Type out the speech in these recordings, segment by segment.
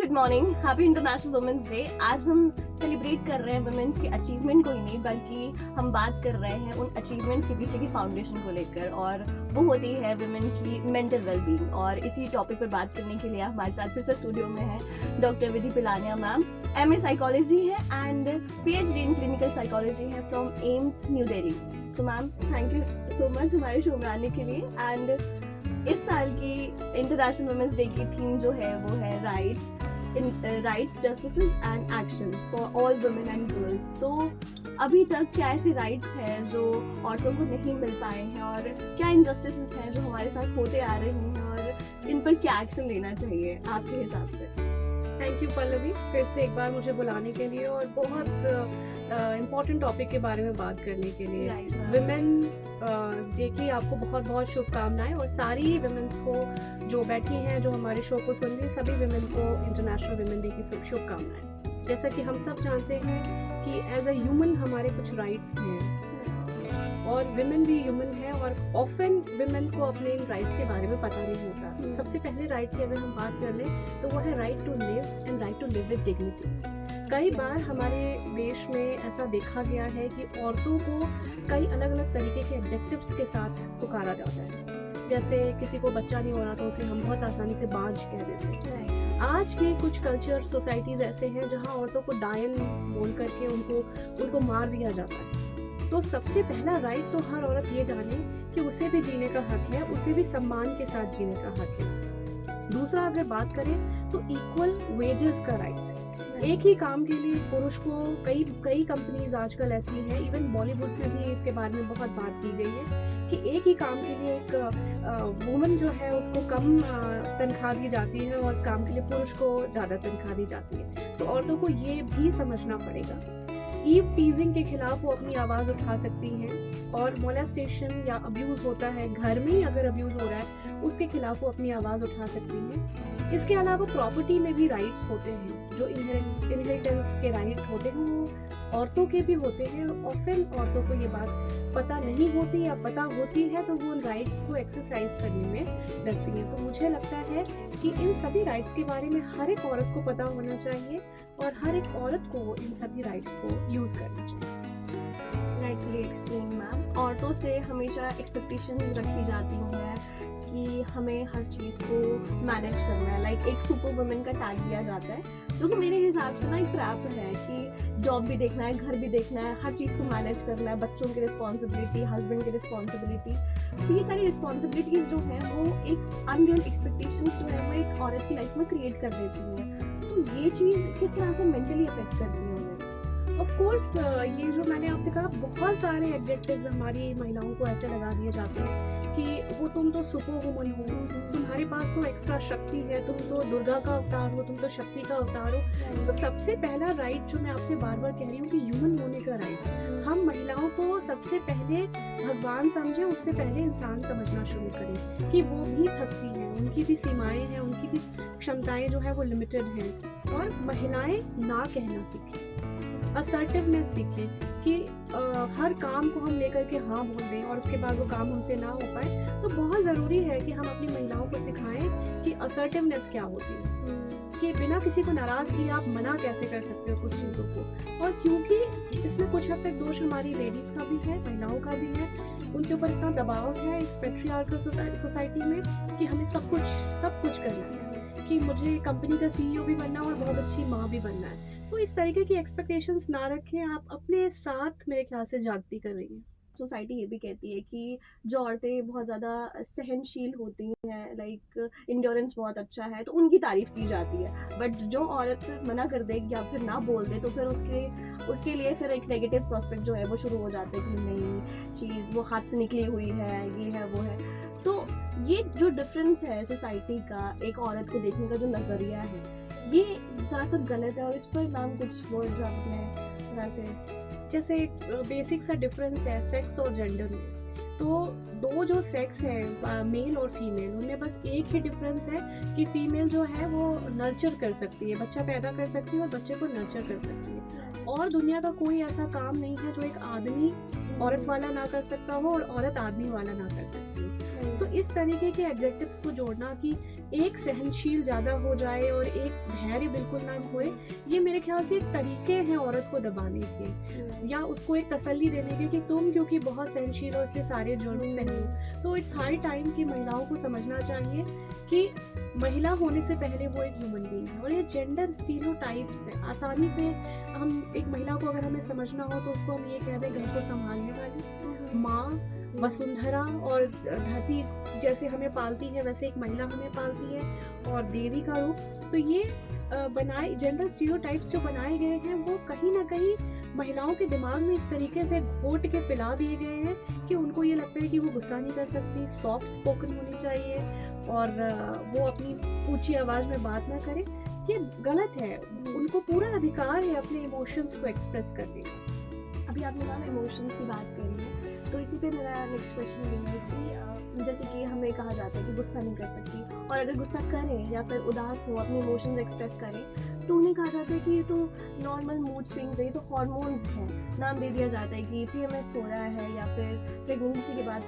Good morning, happy international women's day. आज हम celebrate कर रहे हैं वुमेन्स की अचीवमेंट को ही नहीं, बल्कि हम बात कर रहे हैं उन अचीवमेंट्स के पीछे की फाउंडेशन को लेकर, और वो होती है वुमेन की मेंटल वेलबींग। और इसी टॉपिक पर बात करने के लिए हमारे साथ फिर से स्टूडियो में है doctor Vidhi Pilania ma'am. MA psychology है and PhD in clinical psychology है from AIIMS New Delhi. So ma'am, thank you so much हमारे शो में आने के लिए। एंड इस साल की इंटरनेशनल वुमेन्स डे की थीम जो है वो है rights, justices and action for all women and girls. तो अभी तक क्या ऐसी राइट्स हैं जो औरतों को नहीं मिल पाए हैं, और क्या इनजस्टिसेस हैं जो हमारे साथ होते आ रही हैं, और इन पर क्या एक्शन लेना चाहिए आपके हिसाब से? थैंक यू पल्लवी, फिर से एक बार मुझे बुलाने के लिए और बहुत इम्पोर्टेंट टॉपिक के बारे में बात करने के लिए। विमेन डे की आपको बहुत बहुत शुभकामनाएं, और सारी विमेन्स को जो बैठी हैं, जो हमारे शो को सुन रही, सभी विमेन को इंटरनेशनल विमेन डे की शुभकामनाएं। जैसा कि हम सब जानते हैं कि एज अ ह्यूमन हमारे कुछ राइट्स हैं, और विमेन भी ह्यूमन है, और ऑफन विमेन को अपने इन राइट्स के बारे में पता नहीं होता। सबसे पहले राइट की अगर हम बात कर लें तो वो है right to live and right to live with dignity. कई बार हमारे देश में ऐसा देखा गया है कि औरतों को कई अलग अलग तरीके के ऑब्जेक्टिव्स के साथ पुकारा जाता है। जैसे किसी को बच्चा नहीं हो रहा तो उसे हम बहुत आसानी से बांझ कह देते हैं। आज के कुछ कल्चर सोसाइटीज़ ऐसे हैं जहां औरतों को डायन बोल करके उनको मार दिया जाता है। तो सबसे पहला राइट तो हर औरत ये जाने कि उसे भी जीने का हक है, उसे भी सम्मान के साथ जीने का हक है। दूसरा अगर बात करें तो इक्वल वेजेस का राइट। एक ही काम के लिए पुरुष को कई कंपनीज आजकल ऐसी हैं, इवन बॉलीवुड में भी इसके बारे में बहुत बात की गई है कि एक ही काम के लिए एक वुमन जो है उसको कम तनख्वाह दी जाती है, और उस काम के लिए पुरुष को ज़्यादा तनख्वाह दी जाती है। तो औरतों को ये भी समझना पड़ेगा। ईव टीजिंग के खिलाफ वो अपनी आवाज़ उठा सकती हैं, और मोलेस्टेशन या अब्यूज़ होता है घर में ही, अगर अब्यूज़ हो रहा है उसके खिलाफ वो अपनी आवाज़ उठा सकती हैं। इसके अलावा प्रॉपर्टी में भी राइट्स होते हैं, जो इनहेरिटेंस के राइट होते हैं वो औरतों के भी होते हैं। ऑफन औरतों को ये बात पता नहीं होती, या पता होती है तो वो उन राइट्स को एक्सरसाइज करने में डरती हैं। तो मुझे लगता है कि इन सभी राइट्स के बारे में हर एक औरत को पता होना चाहिए, और हर एक औरत को इन सभी राइट्स को यूज़ करना चाहिए। Rightfully explain ma'am. औरतों से हमेशा एक्सपेक्टेशंस रखी जाती हैं कि हमें हर चीज़ को मैनेज करना है, लाइक एक सुपर वुमेन का टैग दिया जाता है, जो कि मेरे हिसाब से ना एक ट्रैप है कि जॉब भी देखना है, घर भी देखना है, हर चीज़ को मैनेज करना है, बच्चों की रिस्पॉन्सिबिलिटी, हस्बैंड की रिस्पॉन्सिबिलिटी। तो ये सारी रिस्पॉन्सिबिलिटीज़ जो हैं वो एक अनरियल एक्सपेक्टेशंस जो है वो एक औरत की लाइफ में क्रिएट कर देती हैं। तो ये चीज़ किस तरह से मेंटली अफेक्ट करती है उन्हें? ऑफ कोर्स, ये जो मैंने आपसे कहा, बहुत सारे एडजेक्टिव्स हमारी महिलाओं को ऐसे लगा दिए जाते हैं कि वो तुम तो सुपर वुमन हो, तुम्हारे पास तो एक्स्ट्रा शक्ति है, तुम तो दुर्गा का अवतार हो, तुम तो शक्ति का अवतार हो। तो सबसे पहला राइट जो मैं आपसे बार बार कह रही हूँ कि ह्यूमन होने का राइट, हम महिलाओं को सबसे पहले भगवान समझें, उससे पहले इंसान समझना शुरू करें कि वो भी थकती हैं, उनकी भी सीमाएं हैं, उनकी भी क्षमताएं जो है वो लिमिटेड हैं। और महिलाएं ना कहना सीखें, असर्टिवनेस सीखें कि हर काम को हम लेकर के हाँ बोल दें और उसके बाद वो काम हमसे ना हो पाए। तो बहुत ज़रूरी है कि हम अपनी महिलाओं को सिखाएं कि असर्टिवनेस क्या होती है, कि बिना किसी को नाराज़ किए आप मना कैसे कर सकते हो कुछ चीज़ों को। और क्योंकि इसमें कुछ हद तक दोष हमारी लेडीज़ का भी है, महिलाओं का भी है, उनके ऊपर इतना दबाव है इस पैट्रियार्कल सोसाइटी में कि हमें सब कुछ करना है, कि मुझे कंपनी का CEO भी बनना और बहुत अच्छी माँ भी बनना है। तो इस तरीके की एक्सपेक्टेशंस ना रखें, आप अपने साथ मेरे ख्याल से जागती कर रही हैं। सोसाइटी ये भी कहती है कि जो औरतें बहुत ज़्यादा सहनशील होती हैं, लाइक इंड्योरेंस बहुत अच्छा है, तो उनकी तारीफ़ की जाती है। बट जो औरत मना कर दे या फिर ना बोल दे, तो फिर उसके लिए फिर एक नेगेटिव प्रोस्पेक्ट जो है वो शुरू हो जाता है कि नहीं, चीज़ वो हाथ से निकली हुई है, ये है वो है। तो ये जो डिफरेंस है सोसाइटी का, एक औरत को देखने का जो नज़रिया है, ये सरासर गलत है। और इस पर मैम कुछ बोल जो अपने तरह से, जैसे बेसिक सा डिफरेंस है सेक्स और जेंडर में, तो दो जो सेक्स है मेल और फीमेल, उनमें बस एक ही डिफरेंस है कि फीमेल जो है वो नर्चर कर सकती है, बच्चा पैदा कर सकती है और बच्चे को नर्चर कर सकती है। और दुनिया का कोई ऐसा काम नहीं है जो एक आदमी औरत वाला ना कर सकता हो और औरत आदमी वाला ना कर सकती हो। तो इस तरीके के एडजेक्टिव्स को जोड़ना कि एक सहनशील ज़्यादा हो जाए और एक धैर्य बिल्कुल ना खोए, ये मेरे ख्याल से एक तरीके हैं औरत को दबाने के या उसको एक तसल्ली देने के कि तुम क्योंकि बहुत सहनशील हो इसलिए सारे जुर्म सही। तो इट्स हाई टाइम कि महिलाओं को समझना चाहिए कि महिला होने से पहले वो एक ह्यूमन बीइंग है। और ये जेंडर स्टीरियोटाइप्स है, आसानी से हम एक महिला को अगर हमें समझना हो तो उसको हम ये कह दें घर को संभालने वाली माँ, वसुंधरा और धरती जैसे हमें पालती है वैसे एक महिला हमें पालती है और देवी का रूप। तो ये बनाए जेंडर स्टीरियोटाइप्स जो बनाए गए हैं वो कहीं ना कहीं महिलाओं के दिमाग में इस तरीके से घोट के पिला दिए गए हैं कि उनको ये लगता है कि वो गुस्सा नहीं कर सकती, सॉफ्ट स्पोकन होनी चाहिए और वो अपनी ऊंची आवाज में बात ना करे। ये गलत है, उनको पूरा अधिकार है अपने इमोशंस को एक्सप्रेस करने का। अभी आपने मैम इमोशंस की बात करी है तो इसी पे मेरा नेक्स्ट क्वेश्चन ये है कि जैसे कि हमें कहा जाता है कि गुस्सा नहीं कर सकती, और अगर गुस्सा करें या फिर उदास हो अपने इमोशंस एक्सप्रेस करें तो उन्हें कहा जाता है कि ये तो नॉर्मल मूड स्विंग्स है, ये तो हार्मोन्स हैं। नाम दे दिया जाता है कि PMS हो रहा है या फिर प्रेगनेंसी के बाद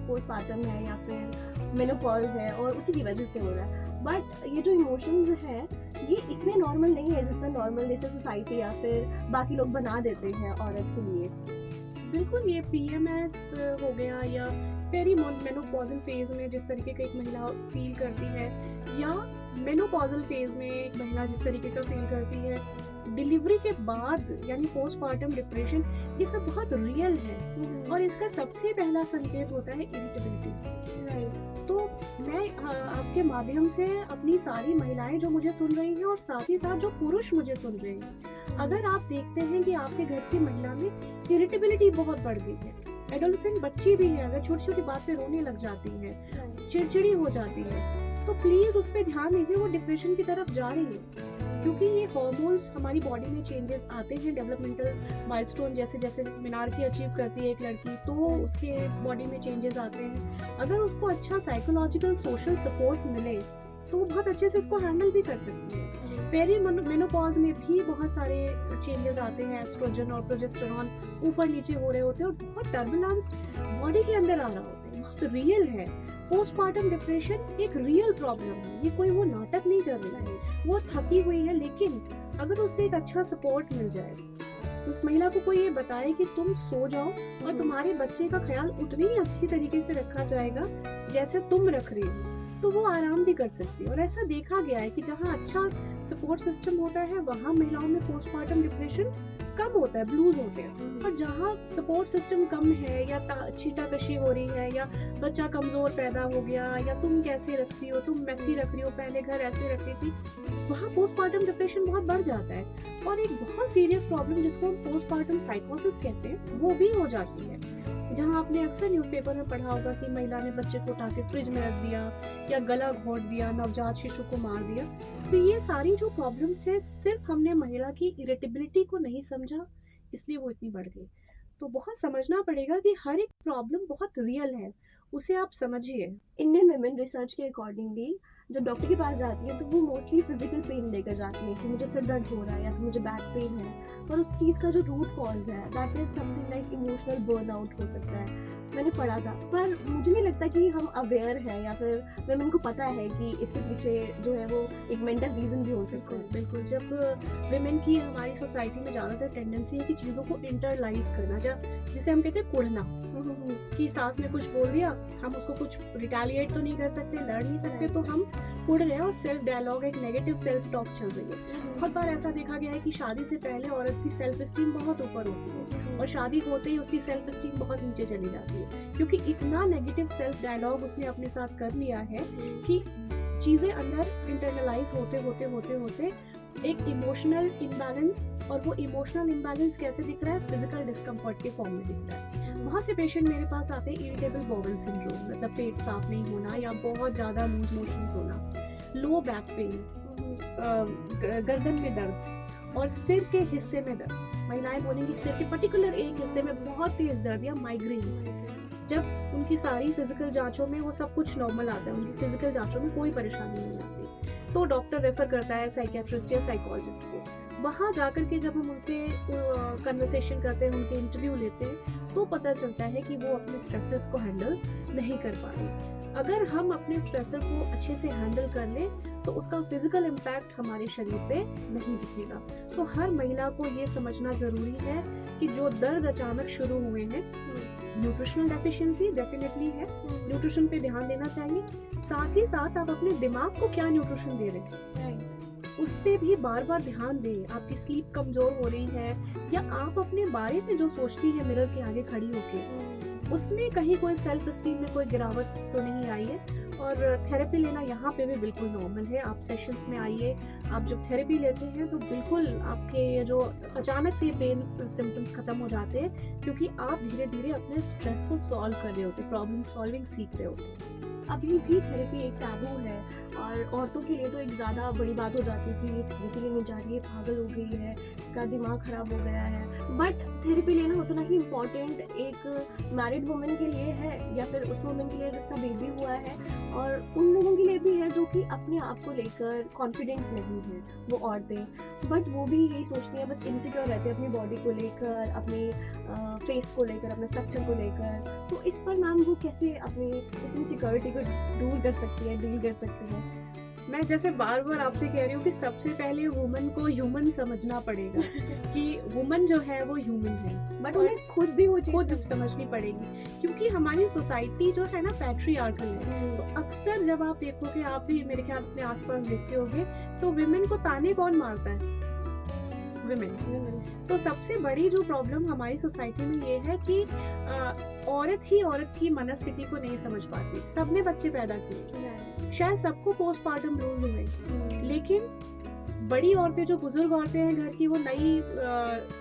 पोस्टपार्टम है या फिर मेनोपॉज है और उसी की वजह से हो रहा है। बट ये जो इमोशंस हैं ये इतने नॉर्मल नहीं है जितना नॉर्मल जैसे सोसाइटी या फिर बाकी लोग बना देते हैं औरत के लिए। बिल्कुल, ये PMS हो गया या पेरी मेनोपॉजल फेज में जिस तरीके का एक महिला फील करती है या मेनोपॉजल फेज में एक महिला जिस तरीके का फील करती है, डिलीवरी के बाद यानी पोस्टपार्टम डिप्रेशन, ये सब बहुत रियल है और इसका सबसे पहला संकेत होता है इरिटेबिलिटी। तो मैं आपके माध्यम से अपनी सारी महिलाएं जो मुझे सुन रही हैं और साथ ही साथ जो पुरुष मुझे सुन रहे हैं, अगर आप देखते हैं कि आपके घर की महिला में इरिटेबिलिटी बहुत बढ़ गई है, एडोलेसेंट बच्ची भी है, अगर छोटी छोटी बात पे रोने लग जाती है, चिड़चिड़ी हो जाती है, तो प्लीज उस पर ध्यान दीजिए, वो डिप्रेशन की तरफ जा रही है। क्योंकि ये हार्मोन्स हमारी बॉडी में चेंजेस आते हैं, डेवलपमेंटल माइलस्टोन जैसे जैसे मीनार्की अचीव करती है एक लड़की तो उसके बॉडी में चेंजेस आते हैं। अगर उसको अच्छा साइकोलॉजिकल सोशल सपोर्ट मिले तो वो बहुत अच्छे से इसको हैंडल भी कर सकती है। पेरी मेनोपॉज में भी बहुत सारे चेंजेस आते हैं, एस्ट्रोजन और प्रोजेस्टेरॉन ऊपर नीचे हो रहे होते हैं और बहुत टर्बुलेंस बॉडी के अंदर आ रहा होता है, बहुत रियल है। पोस्टपार्टम डिप्रेशन एक रियल प्रॉब्लम है, ये कोई वो नाटक नहीं कर रही है, वो थकी हुई है, लेकिन अगर उसे एक अच्छा सपोर्ट मिल जाए, उस महिला को कोई ये बताए कि तुम सो जाओ और तुम्हारे बच्चे का ख्याल उतनी ही अच्छी तरीके से रखा जाएगा जैसे तुम रख रही हो, तो वो आराम भी कर सकती है। और ऐसा देखा गया है कि जहाँ अच्छा सपोर्ट सिस्टम होता है वहाँ महिलाओं में पोस्टपार्टम डिप्रेशन कम होता है, ब्लूज होते हैं। और जहाँ सपोर्ट सिस्टम कम है या छीटाकशी हो रही है या बच्चा कमजोर पैदा हो गया या तुम कैसे रखती हो, तुम मैसी रख रही हो, पहले घर ऐसे रखती थी, वहाँ पोस्टपार्टम डिप्रेशन बहुत बढ़ जाता है। और एक बहुत सीरियस प्रॉब्लम जिसको हम पोस्टपार्टम साइकोसिस कहते हैं वो भी हो जाती है, जहाँ आपने अक्सर न्यूज़पेपर में पढ़ा होगा कि महिला ने बच्चे को उठा के फ्रिज में रख दिया या गला घोंट दिया, नवजात शिशु को मार दिया। तो ये सारी जो प्रॉब्लम्स है सिर्फ हमने महिला की इरिटेबिलिटी को नहीं समझा, इसलिए वो इतनी बढ़ गई। तो बहुत समझना पड़ेगा कि हर एक प्रॉब्लम बहुत रियल है, उसे आप समझिए। इंडियन वुमेन रिसर्च के अकॉर्डिंगली जब डॉक्टर के पास जाती है तो वो मोस्टली फिजिकल पेन लेकर जाती है कि मुझे सिर दर्द हो रहा है या फिर मुझे बैक पेन है, पर उस चीज़ का जो रूट कॉज है that is something like emotional burnout हो सकता है। मैंने पढ़ा था, पर मुझे नहीं लगता कि हम अवेयर हैं या फिर वुमेन को पता है कि इसके पीछे जो है वो एक मेंटल रीजन भी हो सकता है। बिल्कुल, जब वुमेन की हमारी सोसाइटी में ज़्यादातर टेंडेंसी है कि चीज़ों को इंटरलाइज करना, जिसे हम कहते हैं कुढ़ना, कि सास ने कुछ बोल दिया, हम उसको कुछ रिटेलिएट तो नहीं कर सकते, लड़ नहीं सकते, तो हम कुढ़ रहे हैं और सेल्फ डायलॉग, एक नेगेटिव सेल्फ टॉक चल रही है। बहुत बार ऐसा देखा गया है कि शादी से पहले औरत की सेल्फ स्टीम बहुत ऊपर होती है और शादी होते ही उसकी सेल्फ स्टीम बहुत नीचे चली जाती है, क्योंकि इतना नेगेटिव सेल्फ डायलॉग उसने अपने साथ कर लिया है कि चीज़ें अंदर इंटरनलाइज होते होते होते होते एक इमोशनल इम्बैलेंस, और वो इमोशनल इम्बैलेंस कैसे दिख रहा है, फिजिकल डिस्कम्फर्ट के फॉर्म में दिख रहा है। बहुत से पेशेंट मेरे पास आते हैं इरिटेबल बॉवल सिंड्रोम, मतलब पेट साफ नहीं होना या बहुत ज़्यादा लूज मोशन होना, लो बैक पेन, गर्दन में दर्द और सिर के हिस्से में दर्द। महिलाएं बोलेंगी सिर के पर्टिकुलर एक हिस्से में बहुत तेज दर्द या माइग्रेन। जब उनकी सारी फिजिकल जांचों में वो सब कुछ नॉर्मल आता है, उनकी फिजिकल जांचों में कोई परेशानी नहीं आती, तो डॉक्टर रेफर करता है साइकियाट्रिस्ट या साइकोलॉजिस्ट को। वहाँ जाकर के जब हम उनसे कन्वर्सेशन करते हैं, उनके इंटरव्यू लेते हैं, तो पता चलता है कि वो अपने स्ट्रेसेस को हैंडल नहीं कर पा रही। अगर हम अपने स्ट्रेसर को अच्छे से हैंडल कर लें तो उसका फिजिकल इम्पैक्ट हमारे शरीर पे नहीं दिखेगा। तो हर महिला को ये समझना ज़रूरी है कि जो दर्द अचानक शुरू हुए हैं, न्यूट्रिशनल डेफिशिएंसी डेफिनेटली है, न्यूट्रिशन पे ध्यान देना चाहिए। साथ ही साथ आप अपने दिमाग को क्या न्यूट्रिशन दे रहे हैं उस पर भी बार बार ध्यान दें। आपकी स्लीप कमज़ोर हो रही है या आप अपने बारे में जो सोचती है मिरर के आगे खड़ी होके, उसमें कहीं कोई सेल्फ एस्टीम में कोई गिरावट तो नहीं आई है। और थेरेपी लेना यहाँ पे भी बिल्कुल नॉर्मल है। आप सेशंस में आइए, आप जब थेरेपी लेते हैं तो बिल्कुल आपके जो अचानक से पेन सिम्टम्स खत्म हो जाते हैं, क्योंकि आप धीरे धीरे अपने स्ट्रेस को सॉल्व कर रहे होते, प्रॉब्लम सॉल्विंग सीख रहे होते। अभी भी थेरेपी एक टैबू है और औरतों के लिए तो एक ज़्यादा बड़ी बात हो जाती है कि ये थेरेपी लेने जा रही है, पागल हो गई है, इसका दिमाग ख़राब हो गया है। बट थेरेपी लेना उतना ही इम्पॉर्टेंट एक मैरिड वुमेन के लिए है या फिर उस वुमेन के लिए जिसका बेबी हुआ है, और उन लोगों के लिए भी है जो कि अपने आप को लेकर कॉन्फिडेंट नहीं है, वो औरतें। बट वो भी यही सोचती हैं, बस इनसिक्योर रहते हैं अपनी बॉडी को लेकर, अपने फेस को लेकर, अपने स्ट्रक्चर को लेकर। तो इस पर मैम वो कैसे अपनी इस इनसिक्योरिटी को दूर कर सकती है, डील कर सकती है? मैं जैसे बार बार आपसे कह रही हूँ कि सबसे पहले वुमन को ह्यूमन समझना पड़ेगा कि वुमन जो है वो ह्यूमन है, बट उन्हें खुद भी वो चीज़ खुद समझनी पड़ेगी, क्योंकि हमारी सोसाइटी जो है ना पैट्रियार्कल है। तो अक्सर जब आप देखोगे, आप भी मेरे ख्याल अपने आसपास देखते होगे, तो विमेन को ताने कौन मारता है? विमेन। तो सबसे बड़ी जो प्रॉब्लम हमारी सोसाइटी में ये है कि औरत ही औरत की मनस्थिति को नहीं समझ पाती। सबने बच्चे पैदा किए, शायद सबको पोस्टपार्टम ब्लूज हुए, लेकिन बड़ी औरतें, जो बुजुर्ग औरतें हैं घर की, वो नई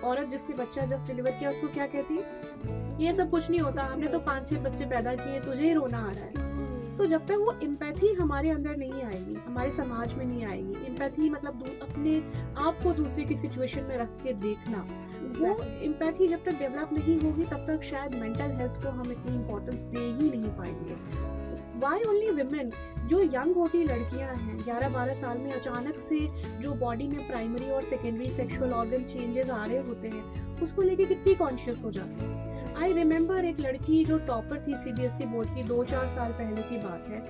औरत जिसने बच्चा जस्ट डिलीवर किया उसको क्या कहती है? ये सब कुछ नहीं होता, हमने तो 5-6 बच्चे पैदा किए, तुझे ही रोना आ रहा है। तो जब तक वो एम्पैथी हमारे अंदर नहीं आएगी, हमारे समाज में नहीं आएगी, एम्पैथी मतलब अपने आप को दूसरे की सिचुएशन में रख के देखना, वो एम्पैथी जब तक डेवलप नहीं होगी तब तक शायद मेंटल हेल्थ को हम इतनी इम्पोर्टेंस दे ही नहीं पाएंगे। Why only women? जो यंग होती लड़कियां हैं 11-12 साल में, अचानक से जो बॉडी में प्राइमरी और सेकेंडरी सेक्सुअल ऑर्गन चेंजेस आ रहे होते हैं, उसको लेके कितनी कॉन्शियस हो जाती है। आई रिमेम्बर एक लड़की जो टॉपर थी CBSE बोर्ड की, 2-4 साल पहले की बात है,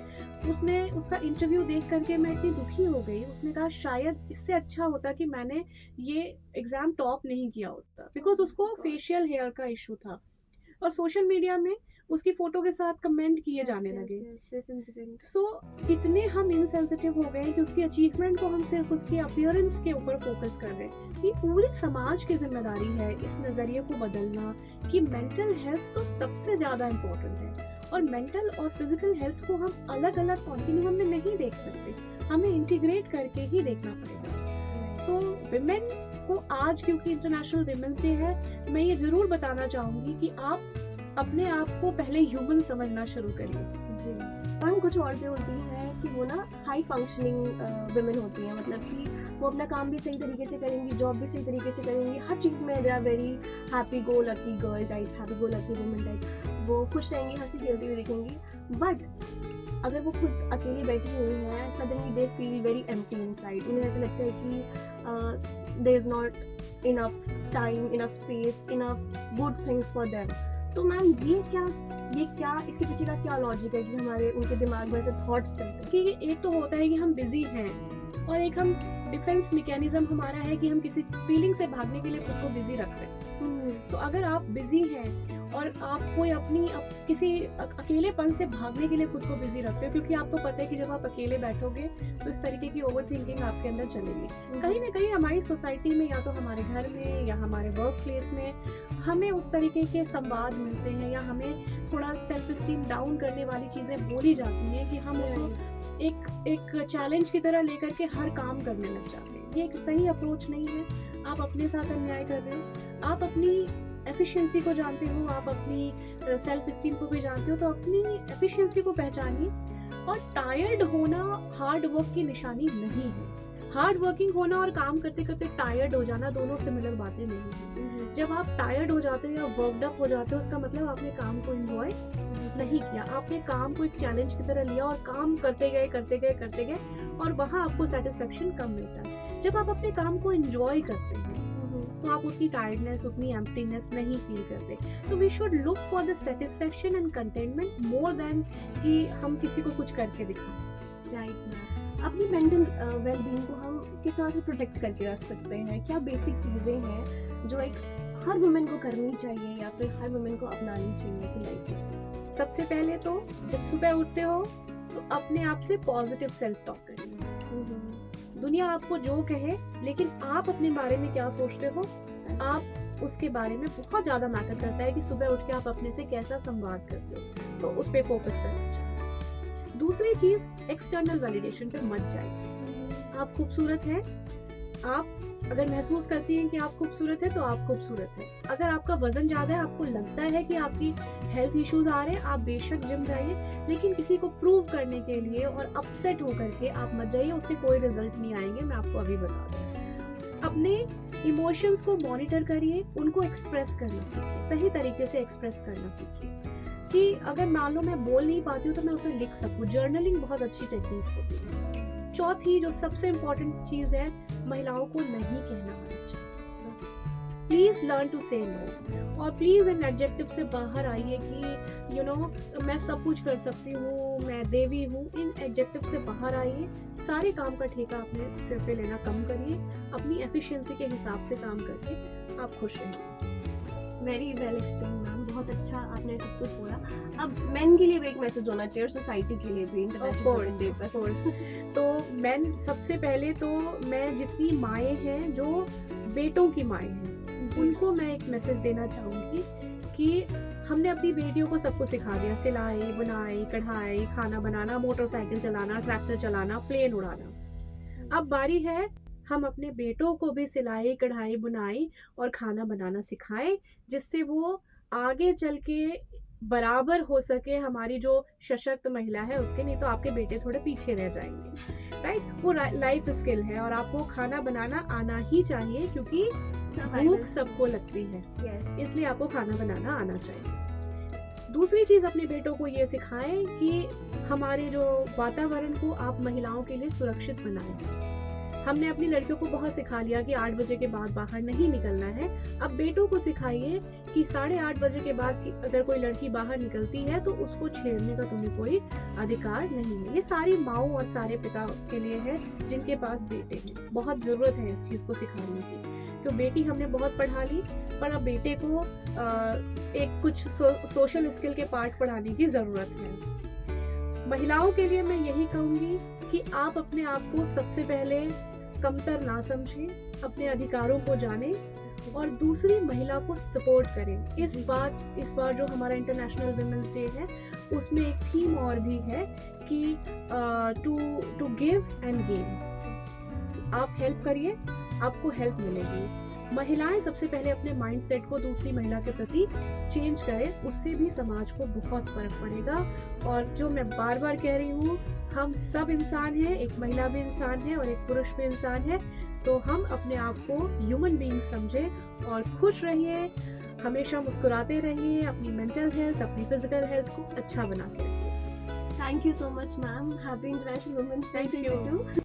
उसने उसका इंटरव्यू देख करके मैं इतनी दुखी हो गई। उसने कहा शायद इससे अच्छा होता कि मैंने ये एग्ज़ाम टॉप नहीं किया होता, बिकॉज उसको फेशियल हेयर का इशू था और सोशल मीडिया में उसकी फोटो के साथ कमेंट किए जाने लगे। सो इतने हम इनसेंसिटिव हो गए कि उसकी अचीवमेंट को हम सिर्फ उसकी अपीयरेंस के ऊपर फोकस कर रहे हैं। ये पूरे समाज की जिम्मेदारी है इस नज़रिए को बदलना कि मेंटल हेल्थ तो सबसे ज़्यादा इम्पोर्टेंट है, और मेंटल और फिजिकल हेल्थ को हम अलग अलग कॉन्टिन्यूम में नहीं देख सकते, हमें इंटीग्रेट करके ही देखना पड़ेगा। सो विमेन को आज, क्योंकि इंटरनेशनल विमेंस डे है, मैं ये ज़रूर बताना चाहूँगी कि आप अपने आप को पहले ह्यूमन समझना शुरू करिए। जी मैम, कुछ औरतें होती हैं कि वो ना हाई फंक्शनिंग विमेन होती हैं, मतलब कि वो अपना काम भी सही तरीके से करेंगी, जॉब भी सही तरीके से करेंगी, हर चीज़ में they are very happy go lucky girl type, happy go lucky woman type, वो खुश रहेंगी, हंसी खेलती हुई दिखेंगी। बट अगर वो खुद अकेली बैठी हुई हैं, suddenly they feel very empty inside. उन्हें ऐसा लगता है कि there is not enough time, enough space, enough good things for them. तो मैम ये क्या इसके पीछे का क्या लॉजिक है कि हमारे उनके दिमाग में ऐसे थॉट्स चलते हैं? कि एक तो होता है कि हम बिजी हैं, और एक हम डिफेंस मैकेनिज्म हमारा है कि हम किसी फीलिंग से भागने के लिए खुद को बिजी रख रहे हैं। तो अगर आप बिजी हैं और आप कोई किसी अकेलेपन से भागने के लिए खुद को बिजी रख रहे हो, क्योंकि आपको पता है कि जब आप अकेले बैठोगे तो इस तरीके की ओवर थिंकिंग आपके अंदर चलेगी। कहीं ना कहीं हमारी सोसाइटी में, या तो हमारे घर में या हमारे वर्क प्लेस में, हमें उस तरीके के संवाद मिलते हैं, या हमें थोड़ा सेल्फ एस्टीम डाउन करने वाली चीज़ें बोली जाती हैं कि हम उसको एक चैलेंज की तरह लेकर के हर काम करने लग जाते हैं। ये एक सही अप्रोच नहीं है। आप अपने साथ अन्याय कर रहे हो, आप अपनी एफिशिएंसी को जानते हो, आप अपनी सेल्फ एस्टीम को भी जानते हो, तो अपनी एफिशिएंसी को पहचानिए। और टायर्ड होना हार्ड वर्क की निशानी नहीं है। हार्ड वर्किंग होना और काम करते करते टायर्ड हो जाना दोनों सिमिलर बातें नहीं हैं। जब आप टायर्ड हो जाते हो या वर्कड अप हो जाते हो, उसका मतलब आपने काम को एंजॉय नहीं किया, आपने काम को एक चैलेंज की तरह लिया और काम करते गए और वहाँ आपको सेटिस्फेक्शन कम मिलता है। जब आप अपने काम को एंजॉय करते हैं तो आप उतनी टायर्डनेस, उतनी एम्प्टीनेस नहीं फील करते. तो we should look for the satisfaction and containment more than कि हम किसी को कुछ करके दिखाएं. राइट मैम, अपनी मेंटल वेलबींग को हम किस तरह से प्रोटेक्ट करके रख सकते हैं? क्या बेसिक चीज़ें हैं जो एक हर वुमेन को करनी चाहिए या फिर हर वुमेन को अपनानी चाहिए अपनी लाइफ में? सबसे पहले तो जब सुबह उठते हो तो अपने आप से पॉजिटिव सेल्फ टॉक करिए. दुनिया आपको जो कहे, लेकिन आप अपने बारे में क्या सोचते हो, आप उसके बारे में बहुत ज़्यादा मैटर करता है कि सुबह उठ के आप अपने से कैसा संवाद करते हो. तो उस पर फोकस करना चाहिए. दूसरी चीज़, एक्सटर्नल वैलिडेशन पे मत जाइए. आप खूबसूरत हैं. आप अगर महसूस करती हैं कि आप खूबसूरत है तो आप खूबसूरत है. अगर आपका वजन ज़्यादा है, आपको लगता है कि आपकी हेल्थ इश्यूज आ रहे हैं, आप बेशक जिम जाइए, लेकिन किसी को प्रूव करने के लिए और अपसेट होकर के आप मत जाइए. उससे कोई रिजल्ट नहीं आएंगे, मैं आपको अभी बता दूँ. अपने इमोशंस को मॉनिटर करिए, उनको एक्सप्रेस करना सीखिए, सही तरीके से एक्सप्रेस करना सीखिए. कि अगर मान लो मैं बोल नहीं पाती हूँ तो मैं उसे लिख सकूँ. जर्नलिंग बहुत अच्छी टेक्निक होती है. चौथी जो सबसे इम्पोर्टेंट चीज़ है, महिलाओं को नहीं कहना आना चाहिए. प्लीज लर्न टू से नो. और प्लीज इन एडजेक्टिव से बाहर आइए कि यू नो मैं सब कुछ कर सकती हूँ, मैं देवी हूँ. इन एडजेक्टिव से बाहर आइए. सारे काम का ठेका अपने सिर पे लेना कम करिए. अपनी एफिशिएंसी के हिसाब से काम करके आप खुश रहिए. वेरी वेल एक्सप्लेन मैम, बहुत अच्छा आपने सब कुछ बोला. अब मेन के लिए भी एक मैसेज होना चाहिए और सोसाइटी के लिए भी इंटरनेशनल डे पर. तो मैं सबसे पहले तो मैं जितनी माएँ हैं जो बेटों की माएँ हैं, उनको मैं एक मैसेज देना चाहूँगी कि हमने अपनी बेटियों को सब कुछ सिखा दिया. सिलाई, बुनाई, कढ़ाई, खाना बनाना, मोटरसाइकिल चलाना, ट्रैक्टर चलाना, प्लेन उड़ाना. अब बारी है हम अपने बेटों को भी सिलाई, कढ़ाई, बुनाई और खाना बनाना सिखाएं, जिससे वो आगे चल के बराबर हो सके हमारी जो सशक्त महिला है उसके. नहीं तो आपके बेटे थोड़े पीछे रह जाएंगे. राइट. वो लाइफ स्किल है और आपको खाना बनाना आना ही चाहिए, क्योंकि भूख सबको लगती है. इसलिए आपको खाना बनाना आना चाहिए. दूसरी चीज़, अपने बेटों को ये सिखाएं कि हमारे जो वातावरण को आप महिलाओं के लिए सुरक्षित बनाएं. हमने अपनी लड़कियों को बहुत सिखा लिया कि 8 बजे के बाद बाहर नहीं निकलना है. अब बेटों को सिखाइए कि 8:30 बजे के बाद अगर कोई लड़की बाहर निकलती है तो उसको छेड़ने का तुम्हें कोई अधिकार नहीं है. ये सारी माओ और सारे पिता के लिए है जिनके पास बेटे हैं. बहुत ज़रूरत है इस चीज़ को सिखाने की. तो बेटी हमने बहुत पढ़ा ली, पर अब बेटे को एक कुछ सोशल स्किल के पार्ट पढ़ाने की ज़रूरत है. महिलाओं के लिए मैं यही कहूँगी कि आप अपने आप को सबसे पहले कमतर ना समझें, अपने अधिकारों को जानें और दूसरी महिला को सपोर्ट करें. इस बार जो हमारा इंटरनेशनल वुमेन्स डे है उसमें एक थीम और भी है कि टू गिव एंड गेन. आप हेल्प करिए, आपको हेल्प मिलेगी. महिलाएं सबसे पहले अपने माइंडसेट को दूसरी महिला के प्रति चेंज करें, उससे भी समाज को बहुत फर्क पड़ेगा. और जो मैं बार बार कह रही हूँ, हम सब इंसान हैं. एक महिला भी इंसान है और एक पुरुष भी इंसान है. तो हम अपने आप को ह्यूमन बीइंग समझें और खुश रहिए. हमेशा मुस्कुराते रहिए. अपनी मेंटल हेल्थ, अपनी फिजिकल हेल्थ को अच्छा बना के रखिए. Thank you so much ma'am. Happy international women's day to you.